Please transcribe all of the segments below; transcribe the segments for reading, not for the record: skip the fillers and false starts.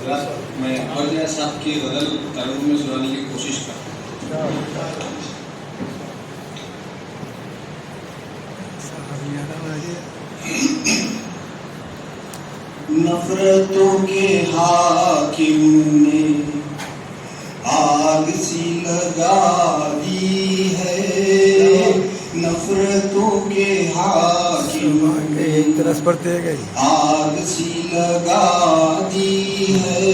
میں اکبر صاحب کی غزل ترنم میں سنانے کی کوشش کرتا ہوں. نفرتوں کے حاکم نے آگ سی لگا دی ہے، نفرتوں کے حاکم نے آگ سی لگا دی ہے،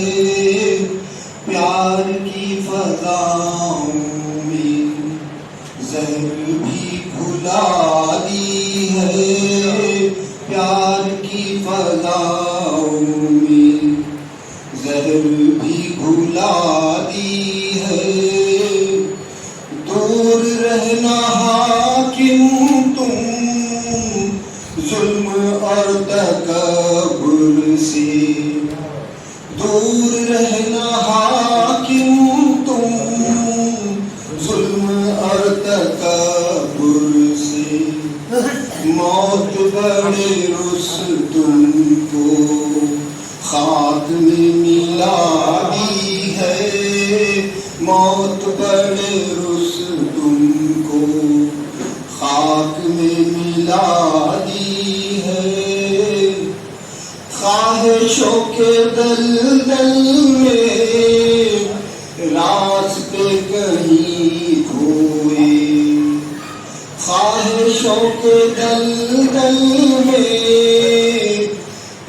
پیار کی فضاؤں میں زہر بھی گھلا دی ہے، پیار کی فضاؤں میں زہر بھی گھلا دی ہے. دور رہنا حاکم تم ظلم اور تکبر سے، دور رہنا حاکم تم ظلم اور تکبر سے. موت بڑے رستم کو خاک میں ملا دی ہے، موت بڑے رستم کو خاک میں ملا دی ہے. خواہشوں کے دلدل میں راستے کہیں کھوئے، خواہشوں کے دلدل میں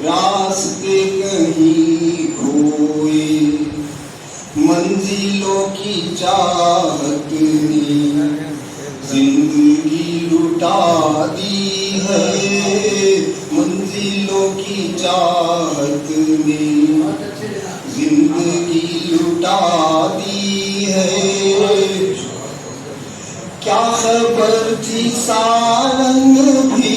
راستے کہیں کھوئے، منزلوں کی چاہت نے زندگی لٹا دی ہے، منزلوں کی چاہت نے زندگی لٹا دی ہے. کیا خبر تھی سارنگ بھی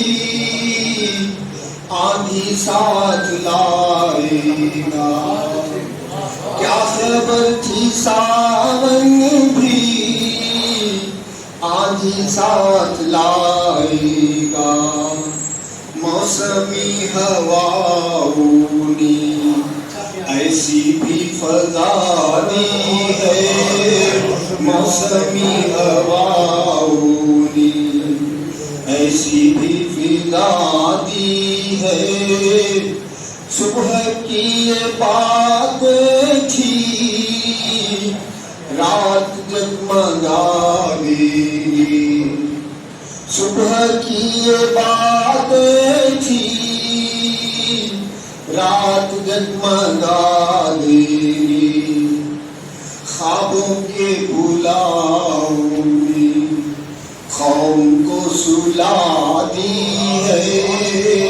آندھی ساتھ لائے گا، کیا خبر تھی سارنگ بھی آندھی ساتھ لائے گا. موسمی ہواؤں نے ایسی بھی فضا دی ہے، موسمی ہواؤں نے ایسی بھی فضا دی ہے. صبح کی یہ بات تھی رات جگمگا گئی، صبح کی یہ بات تھی رات جگمگا گئی. خوابوں کے بلاؤں میں قوم کو سلا دی ہے،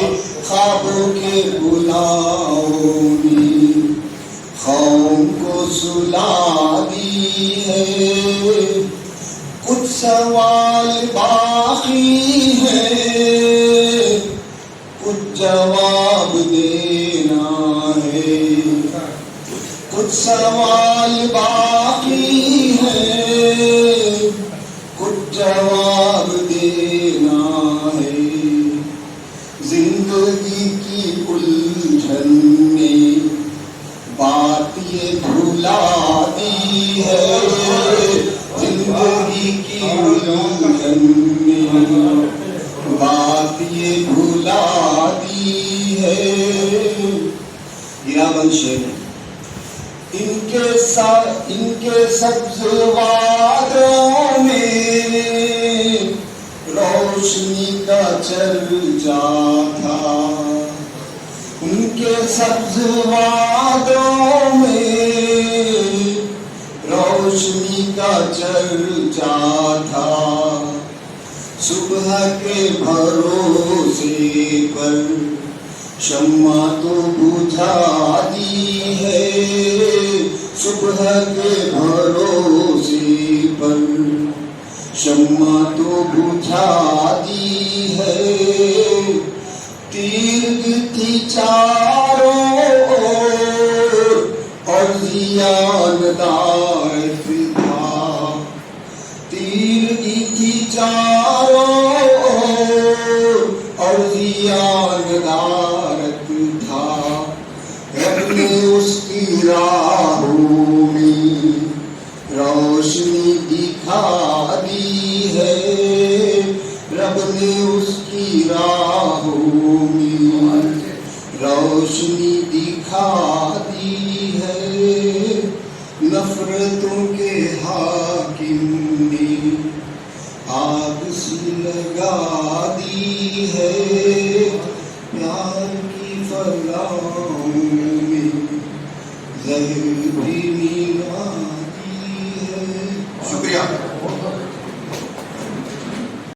خوابوں کے بلاؤں میں قوم کو سلا دی ہے. کچھ سوال باقی ہے، کچھ جواب دینا ہے، کچھ سوال باقی ہے، کچھ جواب دینا ہے. زندگی کی الجھن نے بات یہ بھلا دی ہے، زندگی کی الجھن نے بات یہ بھلا دی ہے. گراون شیر ان کے سبز وادوں میں روشنی کا چرچا تھا، ان کے سبز وادوں میں روشنی کا چرچا تھا. صبح کے بھروسے پر شمع تو بجھا دی ہے، صبح کے بھروسے پر شمع تو بجھا دی ہے. تیر تھی چاروں اور زیان دار تھا، تیر تھی چاروں اور زیان دارت تھا. نے اس کی راہوں میں روشنی دکھا دی ہے، رب نے اس کی راہوں میں روشنی دکھا دی ہے، نفرتوں کے حاکم نے آگ سی لگا دی ہے، پیار کی فلاؤں میں زہر بھی